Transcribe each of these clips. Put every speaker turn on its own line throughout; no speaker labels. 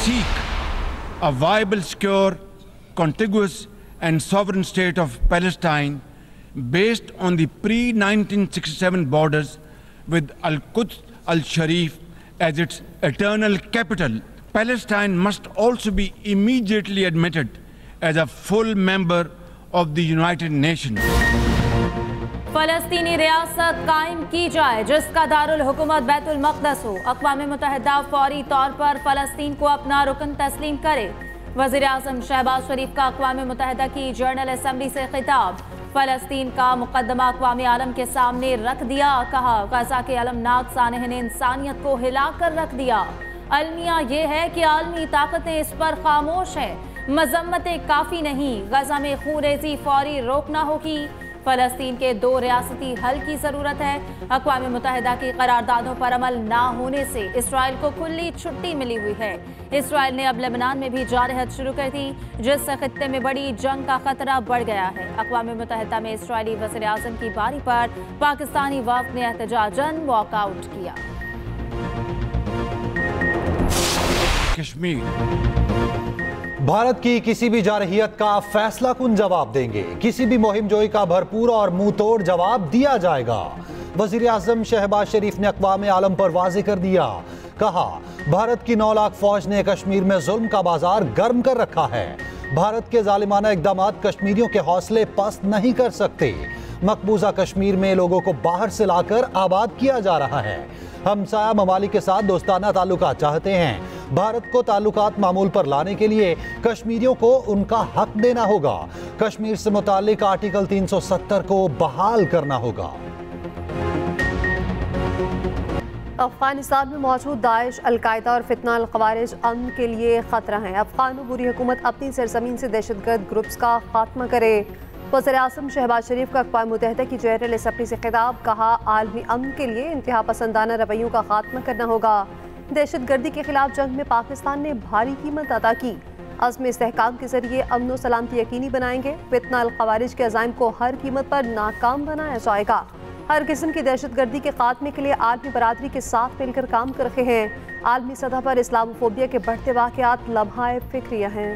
seek a viable, secure, contiguous and sovereign state of Palestine based on the pre-1967 borders with Al-Quds al-Sharif as its eternal capital. Palestine must also be immediately admitted as a full member of the United Nations.
फलस्तीनी रियासत कायम की जाए जिसका दारुल हुकूमत बैतुल मक़दस हो। अक़वाम मुत्तहिदा फौरी तौर पर फ़लस्तीन को अपना रुकन तस्लीम करे। वज़ीर आज़म शहबाज शरीफ का अक़वाम मुत्तहिदा की जनरल असम्बली से खिताब। फ़लस्तीन का मुक़दमा अक़वाम आलम के सामने रख दिया। कहा गज़ा के अलमनाक सानह ने इंसानियत को हिला कर रख दिया। अलमिया ये है कि आलमी ताकतें इस पर खामोश हैं। मजम्मतें काफ़ी नहीं, गज़ा में खूरेज़ी फौरी रोकना होगी। फ़लस्तीन के 2 रियासती हल की ज़रूरत है। अक़वाम मुत्तहिदा की करारदादों पर अमल ना होने से इसराइल को खुली छुट्टी मिली हुई है। इसराइल ने अब लेबनान में भी जारहत शुरू कर दी, जिससे खित्ते में बड़ी जंग का खतरा बढ़ गया है। अक़वाम मुत्तहिदा में इसराइली वज़ीर आज़म की बारी पर पाकिस्तानी वफ़द ने एहतजाजन वॉकआउट किया।
कश्मीर
भारत की किसी भी जारहियत का फैसला कुन जवाब देंगे। किसी भी मुहिम जोई का भरपूर और मुंह तोड़ जवाब दिया जाएगा। वज़ीर आज़म शहबाज शरीफ ने अक़वाम आलम पर वाज़ेह कर दिया। कहा भारत की 9 लाख फौज ने कश्मीर में जुल्म का बाजार गर्म कर रखा है। भारत के जालिमाना इक़दामात कश्मीरियों के हौसले पस्त नहीं कर सकते। मकबूजा कश्मीर में लोगों को बाहर से लाकर आबाद किया जा रहा है। हमसाया ममालिक के साथ दोस्ताना ताल्लुकात चाहते हैं। भारत को ताल्लुकात मामूल पर लाने के लिए कश्मीरियों को उनका हक देना होगा। कश्मीर से मुताल्लिक आर्टिकल 370 को बहाल करना होगा।
अफगानिस्तान में मौजूद दाइश, अलकायदा और फितना अल-ख़वारिज अमन के लिए खतरा है। अफगान अबूरी हुकूमत अपनी सरजमीन से दहशतगर्द ग्रुप्स का खात्मा करे। वज़ीर आज़म शहबाज शरीफ का अक़वाम मुत्तहिदा की जनरल असम्बली से खिताब। कहा आलमी अमन के लिए इंतहा पसंदाना रवैयों का खात्मा करना होगा। दहशतगर्दी के खिलाफ जंग में पाकिस्तान ने भारी कीमत अदा की। अज़्म इस्तेहकाम के जरिए अमन व सलामती यकीनी बनाएंगे। फितना अल-ख़वारिज के अज़ाइम को हर कीमत पर नाकाम बनाया जाएगा। हर किस्म की दहशतगर्दी के खात्मे के लिए आलमी बरादरी के साथ मिलकर काम कर रहे हैं। आलमी सतह पर इस्लामोफोबिया के बढ़ते वाक़यात लम्हा फ़िक्रिया हैं।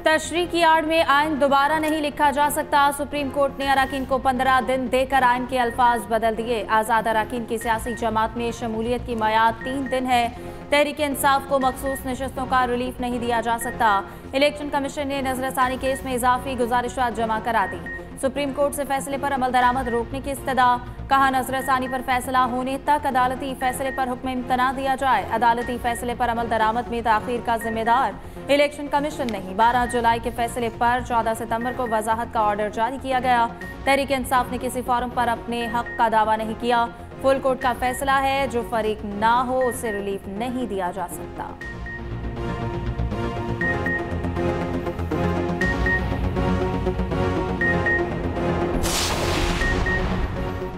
तशरीह की आड़ में आइन दोबारा नहीं लिखा जा सकता। सुप्रीम कोर्ट ने अराकीन को 15 दिन देकर आइन के अल्फाज बदल दिए। आज़ाद अराकीन की सियासी जमात में शमूलियत की मयाद 3 दिन है। तहरीक इंसाफ को मखसूस नशस्तों का रिलीफ नहीं दिया जा सकता। इलेक्शन कमीशन ने नजरसानी केस में इजाफी गुजारिशात जमा करा दी। सुप्रीम कोर्ट से फैसले पर अमल दरामद रोकने की इस्तदा। कहा नजरसानी पर फैसला होने तक अदालती फैसले पर हुक्म इम्तना दिया जाए। अदालती फैसले पर अमल दरामद में ताखीर का जिम्मेदार इलेक्शन कमीशन नहीं। 12 जुलाई के फैसले पर 14 सितंबर को वजाहत का ऑर्डर जारी किया गया। तहरीक इंसाफ ने किसी फॉर्म पर अपने हक का दावा नहीं किया। फुल कोर्ट का फैसला है, जो फरीक ना हो उसे रिलीफ नहीं दिया जा सकता।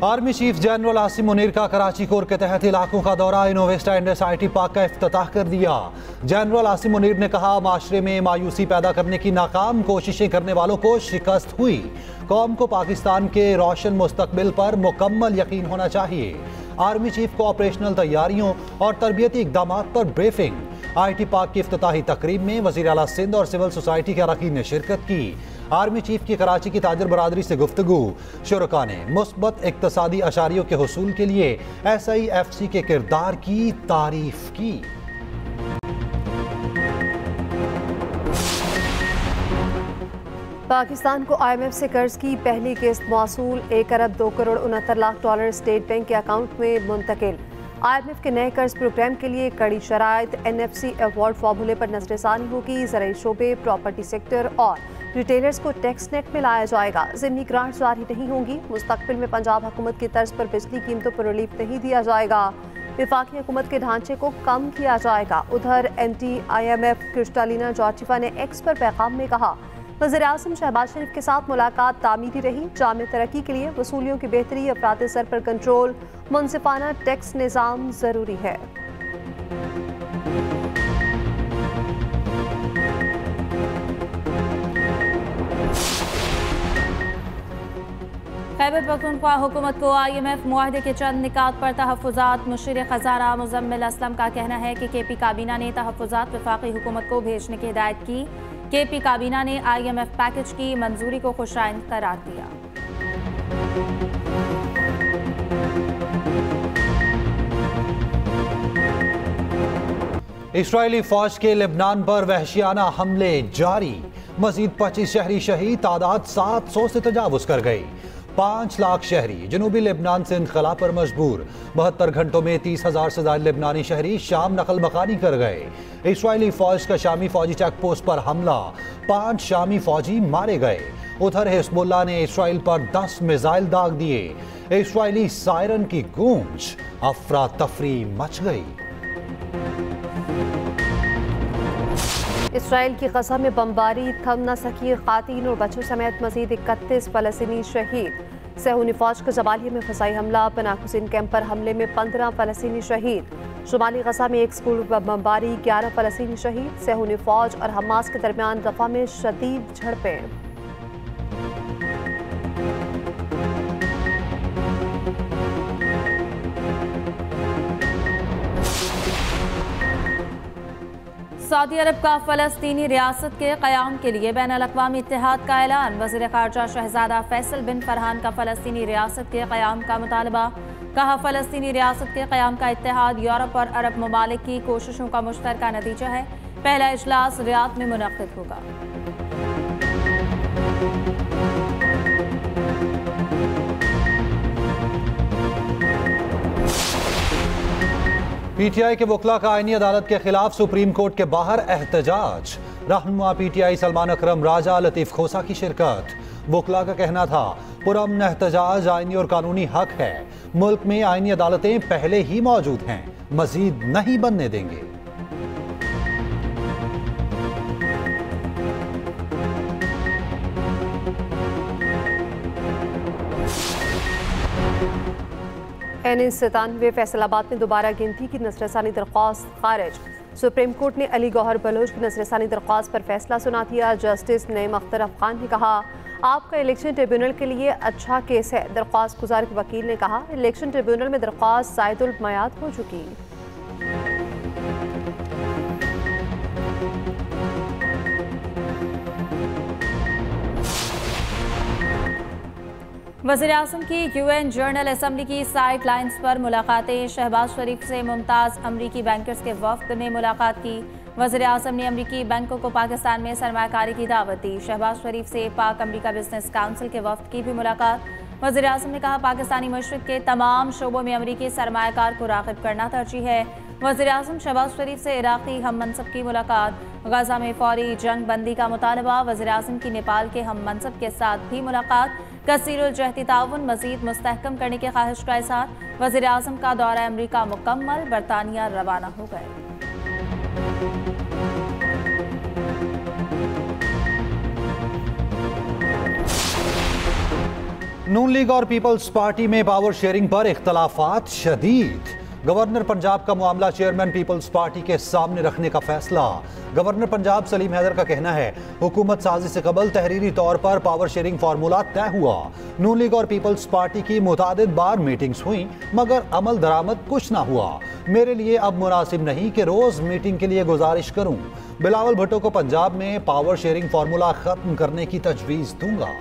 Army chief general Asim Munir का कराची कोर के तहत इलाकों का दौरा। इनोवेस्टा इंडस IT पार्क का इफ्तिताह कर दिया। जनरल आसिम मुनीर ने कहा माशरे में मायूसी पैदा करने की नाकाम कोशिशें करने वालों को शिकस्त हुई। कौम को पाकिस्तान के रोशन मुस्तकबिल पर मुकम्मल यकीन होना चाहिए। आर्मी चीफ को ऑपरेशनल तैयारियों और तरबियती इक़दामात पर ब्रीफिंग। IT पार्क की इफ्तिताही तकरीब में वज़ीर आला सिंध और सिविल सोसाइटी के अरकान ने शिरकत की। आर्मी चीफ की कराची की ताजर बरादरी से गुफ्तगू। शुरका ने मुस्बत इक़्तिसादी अशारियों के हुसूल के लिए SIFC के किरदार की तारीफ की।
पाकिस्तान को IMF से कर्ज की पहली किस्त मौसूल। 1 अरब 2 crore 69 lakh dollar state bank के अकाउंट में मुंतकिल। IMF के नए कर्ज प्रोग्राम के लिए कड़ी शराइत। NFC अवार्ड फार्मूले पर नजरसानी होगी। ज़राई शोबे, प्रॉपर्टी सेक्टर और रिटेलर्स को टैक्स नेट में लाया जाएगा। ज़िमनी ग्रांट जारी नहीं होंगी। मुस्तकबिल में पंजाब हुकूमत की तर्ज पर बिजली कीमतों पर रिलीफ नहीं दिया जाएगा। विफाकी हुकूमत के ढांचे को कम किया जाएगा। उधर एंटी IMF क्रिस्टालिना जॉर्जिवा ने एक्स पर पैगाम में कहा वज़ीर आज़म शहबाज शरीफ के साथ मुलाकात तामीरी रही। जामे तरक्की के लिए वसूलियों की बेहतरी, अफराद सर पर कंट्रोल, मुनसिफाना टैक्स निज़ाम ज़रूरी है।
खैबर पख्तूनख्वा हुकूमत को IMF मुआहदे के चंद निकात पर तहफ़्फ़ुज़ात। मुशीर ख़ज़ाना मुज़म्मिल असलम का कहना है कि KP काबीना ने तहफ़्फ़ुज़ात वफ़ाक़ी हुकूमत को भेजने की हिदायत की। KP काबीना ने IMF पैकेज की मंजूरी को खुशाइंद करार दिया।
इस्राएली फौज के लेबनान पर वहशियाना हमले जारी। मजीद 25 शहरी शहीद, तादाद 700 से तजावुज कर गई। 5 लाख शहरी जनूबी लेबनान से इनखला पर मजबूर। 72 घंटों में 30,000 से ज्यादा लेबनानी शहरी शाम नकल मकानी कर गए। इस्राएली फौज का शामी फौजी चेक पोस्ट पर हमला, 5 शामी फौजी मारे गए। उधर हिजबुल्लाह ने इसराइल पर 10 मिसाइल दाग दिए। इस्राएली सायरन की गूंज, अफरा तफरी मच गई।
इसराइल की गजा में बमबारी, थम न सकी खातीन और बच्चों समेत मजीद 31 फलस्तीनी शहीद। सहूनी फौज का जबालिया में फसाई हमला, पनाकुसिन कैंप पर हमले में 15 फलस्तीनी शहीद। शुमाली गजा में एक स्कूल पर बमबारी, 11 फलस्तीनी शहीद। सहूनी फौज और हमास के दरमियान रफा में शदीद झड़पें।
सऊदी अरब का फ़लस्तीनी रियासत के क़याम के लिए बैनुल-अक़वामी इत्तेहाद का ऐलान। वज़ीर ख़ारजा शहज़ादा फैसल बिन फरहान का फ़लस्तीनी रियासत के क़याम का मुतालबा। कहा, फ़लस्तीनी रियासत के क़याम का इत्तेहाद यूरोप और अरब ममालिक की कोशिशों का मुश्तरका नतीजा है। पहला इजलास रियाद में मुनक़्क़िद होगा।
PTI के वकला का आईनी अदालत के खिलाफ सुप्रीम कोर्ट के बाहर एहतजाज। रहनुमा PTI सलमान अकरम राजा लतीफ़ खोसा की शिरकत। वकला का कहना था, पुरअमन एहतजाज आईनी और कानूनी हक है। मुल्क में आईनी अदालतें पहले ही मौजूद हैं, मजीद नहीं बनने देंगे।
NA97 फैसलाबाद में दोबारा गिनती की नज़रसानी दरख्वास्त खारिज। सुप्रीम कोर्ट ने अली गौहर बलोच की नज़रसानी दरख्वास्त पर फैसला सुना दिया। जस्टिस नईम अख्तर अफगान ने कहा, आपका इलेक्शन ट्रिब्यूनल के लिए अच्छा केस है। दरख्वास्त गुजार के वकील ने कहा, इलेक्शन ट्रिब्यूनल में दरख्वास्त ज़ायदुल मयाद हो चुकी।
वज़ीर-ए-आज़म की UN जनरल असम्बली की साइड लाइन्स पर मुलाकातें। शहबाज शरीफ से मुमताज़ अमरीकी बैंकर्स के वफ्द ने मुलाकात की। वज़ीर-ए-आज़म ने अमरीकी बैंकों को पाकिस्तान में सरमायाकारी की दावत दी। शहबाज शरीफ से पाक अमरीका बिजनेस काउंसिल के वफ्द की भी मुलाकात। वज़ीर-ए-आज़म ने कहा, पाकिस्तानी मशरिक़ के तमाम शोबों में अमरीकी सरमायाकार को राग़िब करना तरजीह है। वज़ीर-ए-आज़म शहबाज शरीफ से इराक़ी हम मनसब की मुलाकात। गजा में फौरी जंग बंदी का मुतालबा। वज़ीर-ए-आज़म की नेपाल के हम मनसब के साथ भी मुलाकात। कसीरुल जहती ताउन मज़ीद मुस्तहकम करने की ख्वाहिश का इज़हार। वज़ीर-ए-आज़म का दौरा अमरीका मुकम्मल, बरतानिया रवाना हो गए।
नून लीग और पीपल्स पार्टी में पावर शेयरिंग पर इख्तलाफात शदीद। गवर्नर पंजाब का मामला चेयरमैन पीपल्स पार्टी के सामने रखने का फैसला। गवर्नर पंजाब सलीम हैदर का कहना है, हुकूमत साजी से कबल तहरीरी तौर पर पावर शेयरिंग फार्मूला तय हुआ। नून लीग और पीपल्स पार्टी की मुतादिद बार मीटिंग्स हुई, मगर अमल दरामद कुछ ना हुआ। मेरे लिए अब मुनासिब नहीं कि रोज मीटिंग के लिए गुजारिश करूं। बिलावल भुट्टो को पंजाब में पावर शेयरिंग फार्मूला खत्म करने की तजवीज दूंगा।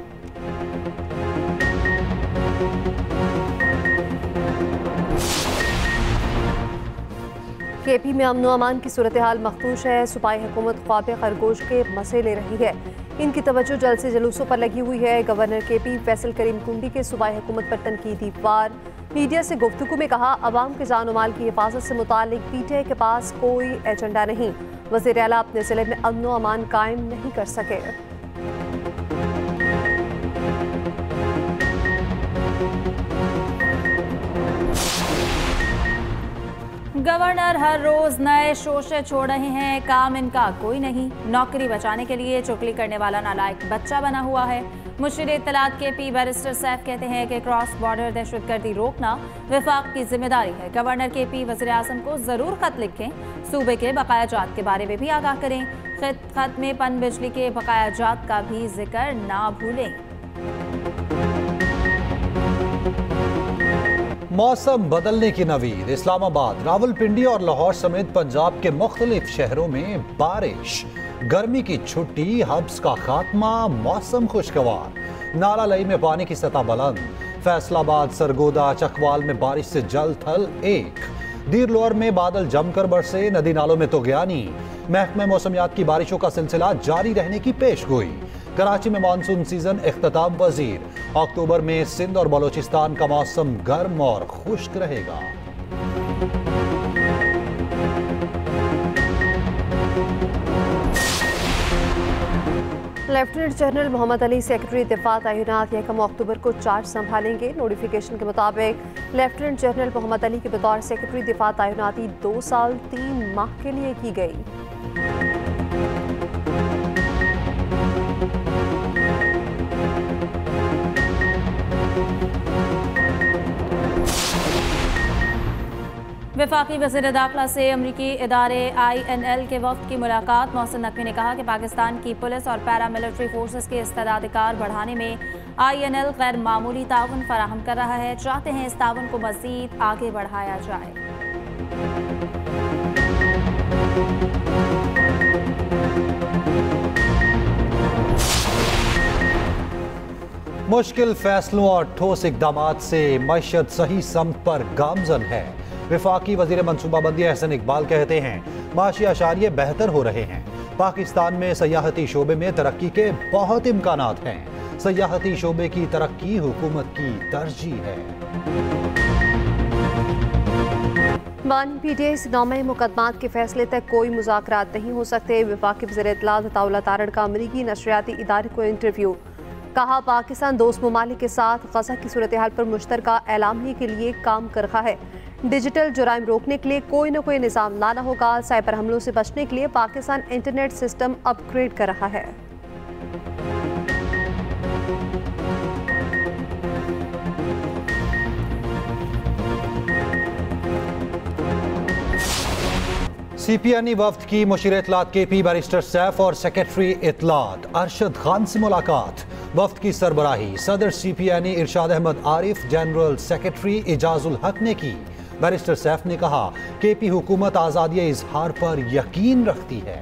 KP में अमन अमान की सूरत हाल मखदूश है। सूबाई हुकूमत ख्वाब खरगोश के मसे ले रही है। इनकी तवज्जो जल्द से जुलूसों पर लगी हुई है। गवर्नर KP फैसल करीम कुंडी के सूबाई हुकूमत पर तनकीदी वार। मीडिया से गुफ्तगू में कहा, अवाम के जान माल की हिफाजत से मुतालिक PTI के पास कोई एजेंडा नहीं। वज़ीर आला अपने ज़िले में अमन अमान कायम नहीं कर सके।
गवर्नर हर रोज नए शोशे छोड़ रहे हैं, काम इनका कोई नहीं। नौकरी बचाने के लिए चुगली करने वाला नालायक बच्चा बना हुआ है। मुशीर इत्तलात KP बैरिस्टर सैफ कहते हैं कि क्रॉस बॉर्डर दहशतगर्दी रोकना वफाक की जिम्मेदारी है। गवर्नर KP वज़ीर-ए-आज़म को जरूर खत लिखें, सूबे के बकायाजात के बारे में भी आगाह करें। खत में पन बिजली के बकायाजात का भी जिक्र ना भूलें।
मौसम बदलने की नवीद। इस्लामाबाद, रावलपिंडी और लाहौर समेत पंजाब के मुख्तलिफ शहरों में बारिश। गर्मी की छुट्टी, हब्स का खात्मा, मौसम खुशगवार। नाला लई में पानी की सतह बुलंद। फैसलाबाद, सरगोदा, चकवाल में बारिश से जल थल एक। दीर लोअर में बादल जमकर बरसे, नदी नालों में तोगयानी। महकमे मौसमियात की बारिशों का सिलसिला जारी रहने की पेशगोई। कराची में मानसून सीजन इख्तिताम पजीर। अक्टूबर में सिंध और बलोचिस्तान का मौसम गर्म और खुश्क रहेगा।
Lieutenant general Mohammad Ali secretary दिफा तैनात 1 अक्टूबर को चार्ज संभालेंगे। नोटिफिकेशन के मुताबिक लेफ्टिनेंट जनरल मोहम्मद अली के बतौर सेक्रेटरी दिफा तैनाती 2 साल 3 माह के लिए की गई।
वफाकी वज़ीर दाखिला से अमरीकी इदारे INL के वफ्द की मुलाकात। मोहसिन नकवी ने कहा कि पाकिस्तान की पुलिस और पैरामिलिट्री फोर्सेस के इस्तेदादिकार बढ़ाने में INL गैर मामूली ताउन फराहम कर रहा है। चाहते हैं इस ताउन को मज़ीद आगे बढ़ाया जाए।
मुश्किल फैसलों और ठोस इकदामात से मईशत सही समत पर गामजन है। वफाकी वजीर मनसूबाबंदी अहसन इकबाल कहते हैं माशी अशारिये बेहतर हो रहे हैं। पाकिस्तान में सयाहती शोबे में तरक्की के बहुत इम्कानात हैं। सयाहती शोबे की तरक्की हुकूमत की तरजीह है।
बानी PTI से नामे मुकदमात के फैसले तक कोई मुज़ाकरात नहीं हो सकते। वफाकी वज़ीर इत्तलात अताउल्लाह तारड़ का अमरीकी नशरियाती इदारे को इंटरव्यू। कहा पाकिस्तान दोस्त ममालिक के साथ गज़ा की सूरत हाल पर मुश्तरका एलामिया के लिए काम कर रहा है। डिजिटल जुराइम रोकने के लिए कोई न कोई निज़ाम लाना होगा। साइबर हमलों से बचने के लिए पाकिस्तान इंटरनेट सिस्टम अपग्रेड कर रहा है।
CPNE वफ्द की मुशीर इत्तलात KP बैरिस्टर सैफ और सेक्रेटरी इत्तलात अरशद खान से मुलाकात। वफ्द की सरबराही सदर CPNE इरशाद अहमद आरिफ, जनरल सेक्रेटरी इजाजुल हक ने की। बैरिस्टर सैफ ने कहा KP हुकूमत आज़ादी इजहार पर यकीन रखती है।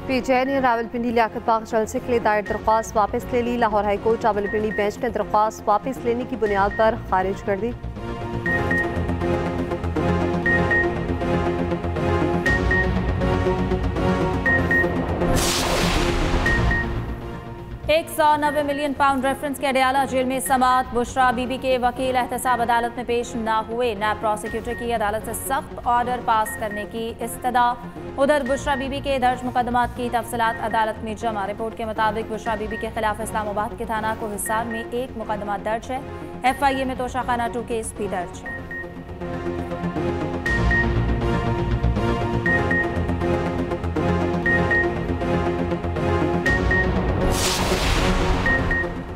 PTI ने रावलपिंडी लियाकत बाग जलसे के लिए दायर दरख्वास्त वापस ले ली। लाहौर हाईकोर्ट रावलपिंडी बेंच ने दरख्वास्त वापस लेने की बुनियाद पर खारिज कर दी।
£190 मिलियन रेफरेंस के अडयाला जेल में समात। बुशरा बीबी के वकील एहतसाब अदालत में पेश न हुए। नैब प्रोसिक्यूटर की अदालत से सख्त ऑर्डर पास करने की इस्तदा। उधर बुशरा बीबी के दर्ज मुकदमात की तफसीलात अदालत में जमा। रिपोर्ट के मुताबिक बुशरा बीबी के खिलाफ इस्लामाबाद के थाना को हिसार में 1 मुकदमा दर्ज है। FIA में तोशाखाना 2 केस भी दर्ज है।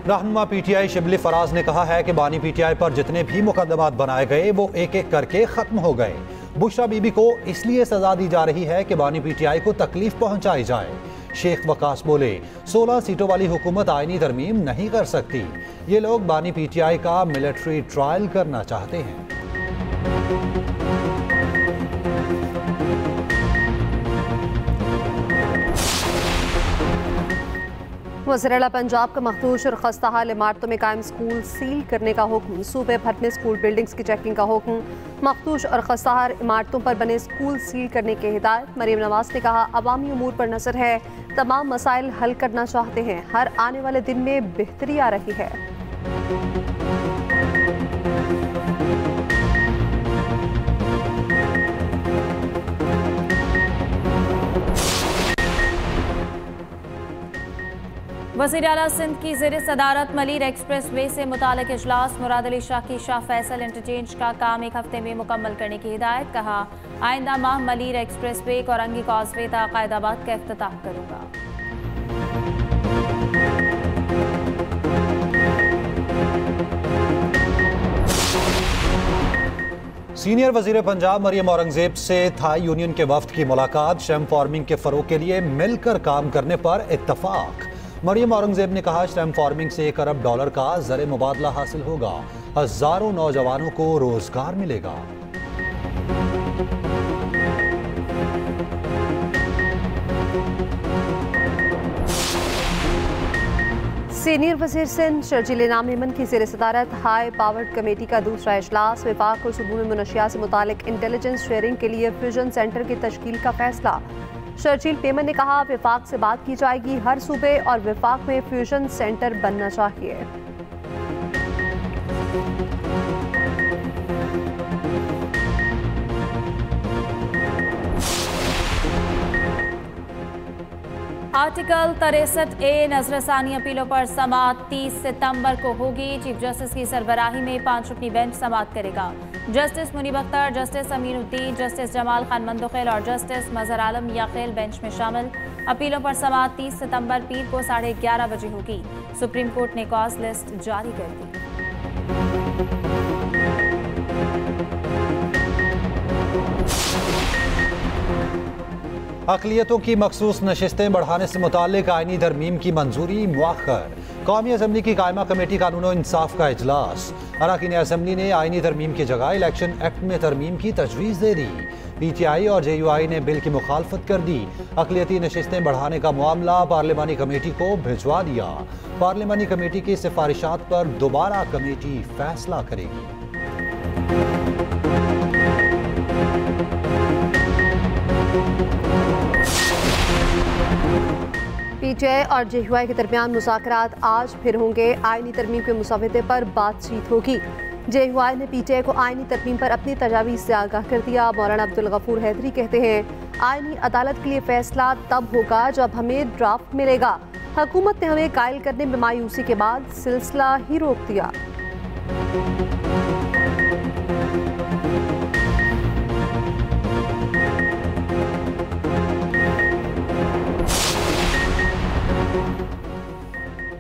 रहनुमा PTI शिबली फराज ने कहा है कि बानी PTI पर जितने भी मुकदमात बनाए गए वो एक एक करके खत्म हो गए। बुशरा बीबी को इसलिए सजा दी जा रही है कि बानी PTI को तकलीफ पहुंचाई जाए। शेख वकास बोले 16 सीटों वाली हुकूमत आईनी तरमीम नहीं कर सकती। ये लोग बानी PTI का मिलिट्री ट्रायल करना चाहते हैं।
वज़ीर-ए-आला पंजाब का मखदूश और खस्ताहाल इमारतों में कायम स्कूल सील करने का हुक्म। सूबे भर में स्कूल बिल्डिंग्स की चेकिंग का हुक्म। मखदूश और खस्ताहाल इमारतों पर बने स्कूल सील करने की हिदायत। मरीम नवाज ने कहा अवामी उमूर पर नजर है, तमाम मसाइल हल करना चाहते हैं। हर आने वाले दिन में बेहतरी आ रही है।
वज़ीर-ए-आला सिंध की ज़ेर सदारत मलीर एक्सप्रेस वे से मुतालिक इजलास। मुराद अली शाह की शाह फैसल इंटरचेंज का काम 1 हफ्ते में मुकम्मल करने की हिदायत। कहा आइंदा माह Malir express way Korangi causeway तक कायदाबाद का इफ्तिताह करूँगा।
सीनियर वजीर पंजाब मरियम औरंगजेब से थाई यूनियन के वफ्द की मुलाकात। श्रम फार्मिंग के फरोग के लिए मिलकर काम करने पर इत्तफाक। मरियम औरंगजेब ने कहा, श्रम फार्मिंग से $1 अरब का ज़र मुबादला हासिल होगा, हजारों नौजवानों को रोजगार मिलेगा।
सीनियर वजीर सिंध शर्जील इनाम मेमन की ज़ेर सदारत हाई पावर्ड कमेटी का दूसरा इजलास। विफाक और सूबों में मुनशियात से मुतालिक इंटेलिजेंस शेयरिंग के लिए फ्यूजन सेंटर की तश्कील का फैसला। शर्जील मेमन ने कहा, विफाक से बात की जाएगी, हर सूबे और विफाक में फ्यूजन सेंटर बनना चाहिए।
आर्टिकल 63A नजरसानी अपीलों पर समाअत 30 सितंबर को होगी। चीफ जस्टिस की सरबराही में 5 रुकनी बेंच समाअत करेगा। Justice Munib Akhtar, justice Aminuddin, justice Jamal Khan Mandokhel और जस्टिस मजहर आलम याखेल बेंच में शामिल। अपीलों पर समाअत 30 सितंबर पीर को 11:30 बजे होगी। सुप्रीम कोर्ट ने कॉज लिस्ट जारी कर दी।
अक़लियतों की मखसूस नशिस्तें बढ़ाने से मुताल्लिक आईनी तरमीम की मंजूरी मुअख्खर। कौमी असम्बली की कायमा कमेटी कानून और इंसाफ का इजलास। अरकान असम्बली ने आईनी तरमीम की जगह इलेक्शन एक्ट में तरमीम की तजवीज़ दे दी। PTI और JUI ने बिल की मुखालफत कर दी। अक़लियती नशिस्तें बढ़ाने का मामला पार्लिमानी कमेटी को भिजवा दिया। पार्लिमानी कमेटी की सिफारिशात पर दोबारा कमेटी फैसला करेगी।
PTI और JUI के दरमियान मुज़ाकरात आज फिर होंगे। आईनी तरमीम के मुसवदे पर बातचीत होगी। JUI ने PTI को आईनी तरमीम पर अपनी तजावीज़ से आगाह कर दिया। मौलाना अब्दुल गफूर हैदरी कहते हैं, आईनी अदालत के लिए फैसला तब होगा जब हमें ड्राफ्ट मिलेगा। हुकूमत ने हमें कायल करने में मायूसी के बाद सिलसिला ही रोक दिया।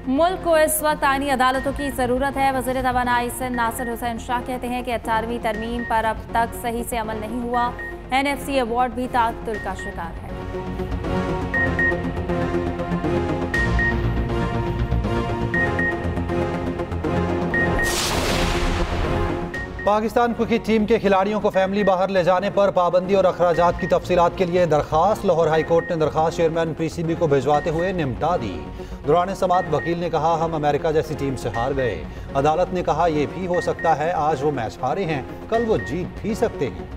मुल्क को इस वक्त आईनी अदालतों की ज़रूरत है। वज़ीर तवानाई सिंध नासिर हुसैन शाह कहते हैं कि 18वीं तरमीम पर अब तक सही से अमल नहीं हुआ। NFC अवार्ड भी ताअत्तुल का शिकार है।
पाकिस्तान क्रिकेट टीम के खिलाड़ियों को फैमिली बाहर ले जाने पर पाबंदी और अखराजात की तफसीलात के लिए दरखास्त। लाहौर हाई कोर्ट ने दरखास्त चेयरमैन PCB को भिजवाते हुए निपटा दी। दौरान समाअत वकील ने कहा, हम अमेरिका जैसी टीम से हार गए। अदालत ने कहा, यह भी हो सकता है आज वो मैच हारे हैं, कल वो जीत भी सकते हैं।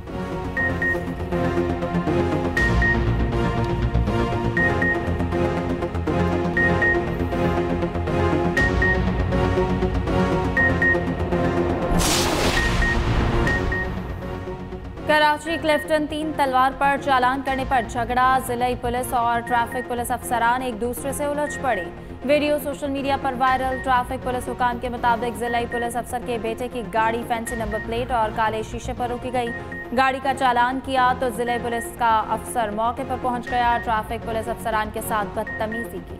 कराची क्लिफ्टन 3 तलवार पर चालान करने पर झगड़ा। जिला पुलिस और ट्रैफिक पुलिस अफसरान एक दूसरे से उलझ पड़े। वीडियो सोशल मीडिया पर वायरल। ट्रैफिक पुलिस हुकाम के मुताबिक जिला पुलिस अफसर के बेटे की गाड़ी फैंसी नंबर प्लेट और काले शीशे पर रोकी गई। गाड़ी का चालान किया तो जिला पुलिस का अफसर मौके पर पहुंच गया। ट्रैफिक पुलिस अफसरान के साथ बदतमीजी की।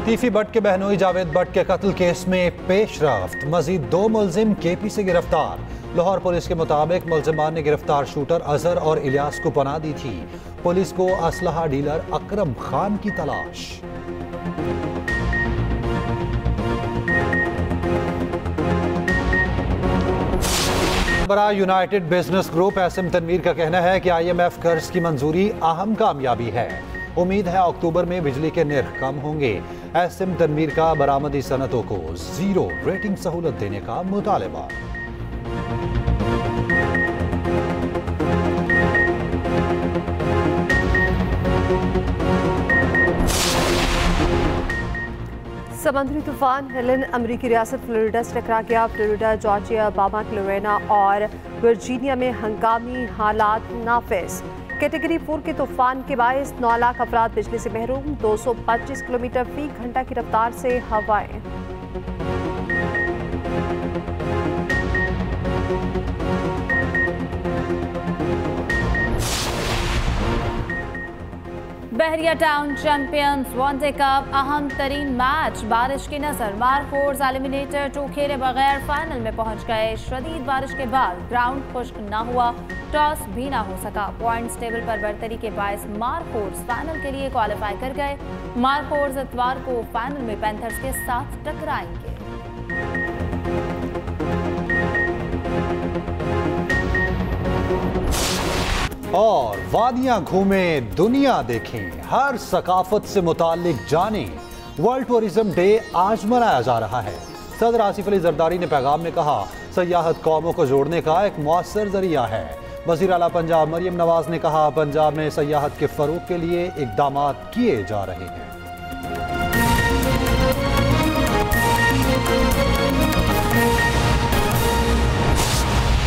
तीफी भट्ट के बहनोई जावेद भट्ट के कत्ल केस में पेशरफ्त। मजीद 2 मुलजिम KP से गिरफ्तार। लाहौर पुलिस के मुताबिक मुलजिमान ने गिरफ्तार शूटर अजहर और इलियास को पनाह दी थी। पुलिस को असलहा डीलर अकरम खान की तलाश। बड़ा United Business Group SM Tanveer का कहना है कि IMF कर्ज की मंजूरी अहम कामयाबी है। उम्मीद है अक्टूबर में बिजली के निर्ख कम होंगे। SM तनवीर का बरामदी सनतों को 0 रेटिंग सहूलत देने का मुतालबा।
समुद्री तूफान हेलन अमरीकी रियासत फ्लोरिडा से टकरा गया। फ्लोरिडा, जॉर्जिया, बामा, क्लोरेना और वर्जीनिया में हंगामी हालात नाफिज। कैटेगरी 4 के तूफान के बायस 9 लाख अफराद बिजली से महरूम। 225 किलोमीटर फी घंटा की रफ्तार से हवाएं।
बहरिया टाउन चैंपियंस वनडे कप अहम तरीन मैच बारिश की नजर। मारफोर्स एलिमिनेटर 2 खेले बगैर फाइनल में पहुंच गए। शदीद बारिश के बाद ग्राउंड खुश्क न हुआ, टॉस भी ना हो सका। पॉइंट्स टेबल पर बरतरी के बायस मारफोर्स फाइनल के लिए क्वालिफाई कर गए। मारफोर्स इतवार को फाइनल में पैंथर्स के साथ टकराएंगे।
और वादियां घूमें, दुनिया देखें, हर सकाफत से मुताल्लिक जानें। वर्ल्ड टूरिज्म डे आज मनाया जा रहा है। सदर आसिफ अली जरदारी ने पैगाम में कहा, सयाहत कौमों को जोड़ने का एक मौसर जरिया है। वज़ीर आला पंजाब मरियम नवाज ने कहा, पंजाब में सयाहत के फरोग के लिए इक़दामात किए जा रहे हैं।